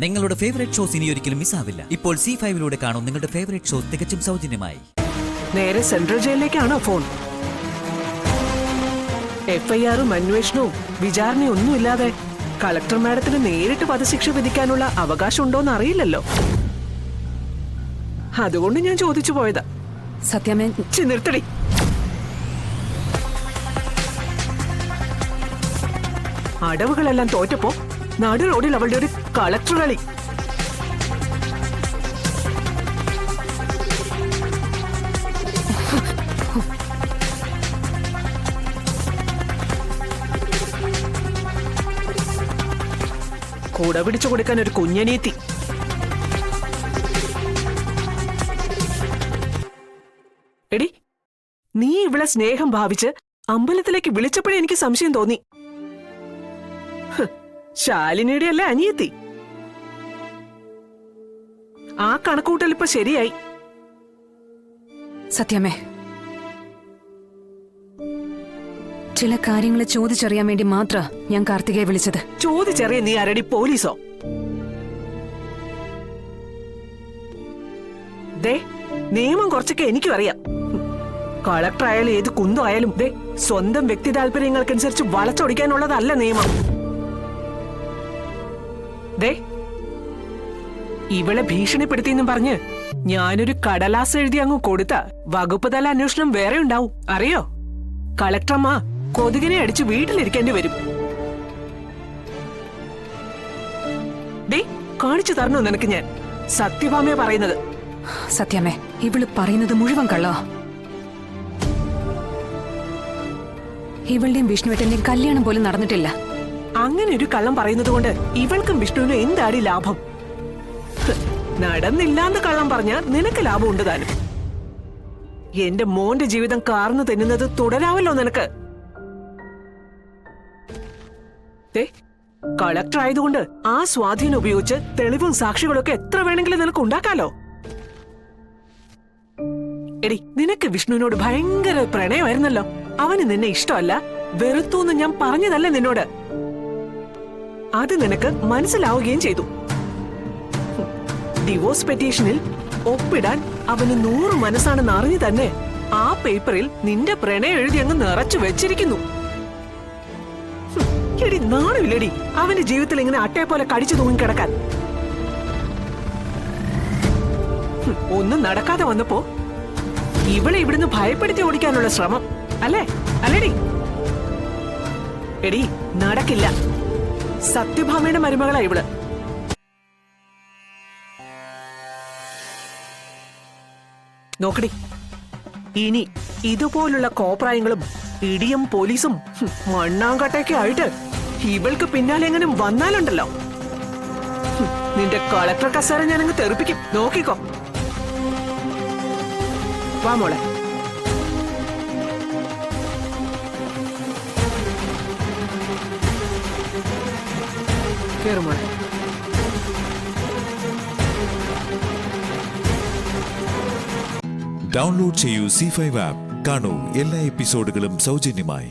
നിങ്ങളുടെ favourite shows ഇനി ഒരിക്കലും മിസ്സാവില്ല. ഇപ്പോൾ C5 കാണും നിങ്ങളുടെ ഫേവറേറ്റ് ഷോസ് തികച്ചും സൗജന്യമായി. നേരെ സെൻട്രൽ ജയിലിലേക്കാണോ ഫോൺ? FIR-ഉം അന്വേഷണവും വിചാരണയും ഒന്നുമില്ലാതെ കളക്ടർ മാഡത്തിന് നേരിട്ട് വധശിക്ഷ വിധിക്കാനുള്ള അവകാശം ഉണ്ടോന്ന് അറിയില്ലല്ലോ. അതുകൊണ്ട് ഞാൻ ചോദിച്ചു പോയതാ. സത്യമേ, നിർത്തടി. അടവുകളെല്ലാം തോറ്റപ്പോ നടു റോഡിൽ അവളുടെ ഒരു കളക്ടർ കളി. കൂടെ പിടിച്ചു കൊടുക്കാൻ ഒരു കുഞ്ഞനീത്തി. എടി, നീ ഇവളെ സ്നേഹം ഭാവിച്ച് അമ്പലത്തിലേക്ക് വിളിച്ചപ്പോഴേ എനിക്ക് സംശയം തോന്നി. ശാലിനിയുടെ അല്ലേ അനിയത്തി? ആ കണക്കൂട്ടൽ ഇപ്പൊ ശരിയായി. സത്യമേ, ചില കാര്യങ്ങൾ ചോദിച്ചറിയാൻ വേണ്ടി മാത്ര ഞാൻ കാർത്തികയെ വിളിച്ചത്. ചോദിച്ചറിയ നീ ആരടി? പോലീസോ? ദേ, നിയമം കുറച്ചൊക്കെ എനിക്കും അറിയാം. കളക്ടർ ആയാലും ഏത് കുന്തം ആയാലും ദേ സ്വന്തം വ്യക്തി താല്പര്യങ്ങൾക്കനുസരിച്ച് വളച്ചൊടിക്കാനുള്ളതല്ല നിയമം. ദേ, ഇവളെ ഭീഷണിപ്പെടുത്തിയെന്നും പറഞ്ഞ് ഞാനൊരു കടലാസ് എഴുതി അങ്ങ് കൊടുത്ത വകുപ്പ് തല അന്വേഷണം വേറെ ഉണ്ടാവും. അറിയോ? കളക്ടറമ്മ കൊതുകിനെ അടിച്ച് വീട്ടിലിരിക്കേണ്ടി വരും. ഡേ, കാണിച്ചു തരണോ നിനക്ക് ഞാൻ? സത്യഭാമയെ പറയുന്നത്. സത്യമേ, ഇവള് പറയുന്നത് മുഴുവൻ കള്ളാ. ഇവളുടെയും വിഷ്ണുവേട്ടന്റെയും കല്യാണം പോലും നടന്നിട്ടില്ല. അങ്ങനെ ഒരു കള്ളം പറയുന്നത് കൊണ്ട് ഇവൾക്കും വിഷ്ണുവിനും എന്താടി ലാഭം? നടന്നില്ലാന്ന് കള്ളം പറഞ്ഞ നിനക്ക് ലാഭം ഉണ്ട് താനും. എന്റെ മോന്റെ ജീവിതം കാർന്നു തിന്നുന്നത് തുടരാവല്ലോ നിനക്ക്. കളക്ടർ ആയതുകൊണ്ട് ആ സ്വാധീനം ഉപയോഗിച്ച് തെളിവും സാക്ഷികളൊക്കെ എത്ര വേണമെങ്കിലും നിനക്ക് ഉണ്ടാക്കാലോ. എടി, നിനക്ക് വിഷ്ണുവിനോട് ഭയങ്കര പ്രണയമായിരുന്നല്ലോ. അവന് നിന്നെ ഇഷ്ടമല്ല, വെറുത്തൂന്ന് ഞാൻ പറഞ്ഞതല്ലേ നിന്നോട്? അത് നിനക്ക് മനസ്സിലാവുകയും ചെയ്തു. ഡിവോഴ്സ് പെറ്റീഷനിൽ ഒപ്പിടാൻ അവന് 100 മനസ്സാണെന്ന് അറിഞ്ഞു തന്നെ ആ പേപ്പറിൽ നിന്റെ പ്രണയം എഴുതി അങ്ങ് നിറച്ചു വെച്ചിരിക്കുന്നു. എടി, നാണമില്ലടി അവന്റെ ജീവിതത്തിൽ ഇങ്ങനെ അട്ടയെ പോലെ കടിച്ചു തൂങ്ങിക്കിടക്കാൻ. ഒന്നും നടക്കാതെ വന്നപ്പോ ഇവളെ ഇവിടുന്ന് ഭയപ്പെടുത്തി ഓടിക്കാനുള്ള ശ്രമം അല്ലേ? അല്ലേടി? എടി, നടക്കില്ല. സത്യഭാമയുടെ മരുമകളാ ഇവള്. നോക്കടി, ഇനി ഇതുപോലുള്ള കോപ്രായങ്ങളും ഇടിയും പോലീസും മണ്ണാങ്കട്ടയൊക്കെ ആയിട്ട് ഇവൾക്ക് പിന്നാലെ എങ്ങനെ വന്നാലുണ്ടല്ലോ, നിന്റെ കളക്ടർ കസേര ഞാനങ്ങ് തെറിപ്പിക്കും. നോക്കിക്കോ. വാ മോളെ. കേറുമോളെ. ഡൗൺലോഡ് ചെയ്യൂ C5 ആപ്പ്. കാണൂ എല്ലാ എപ്പിസോഡുകളും സൗജന്യമായി.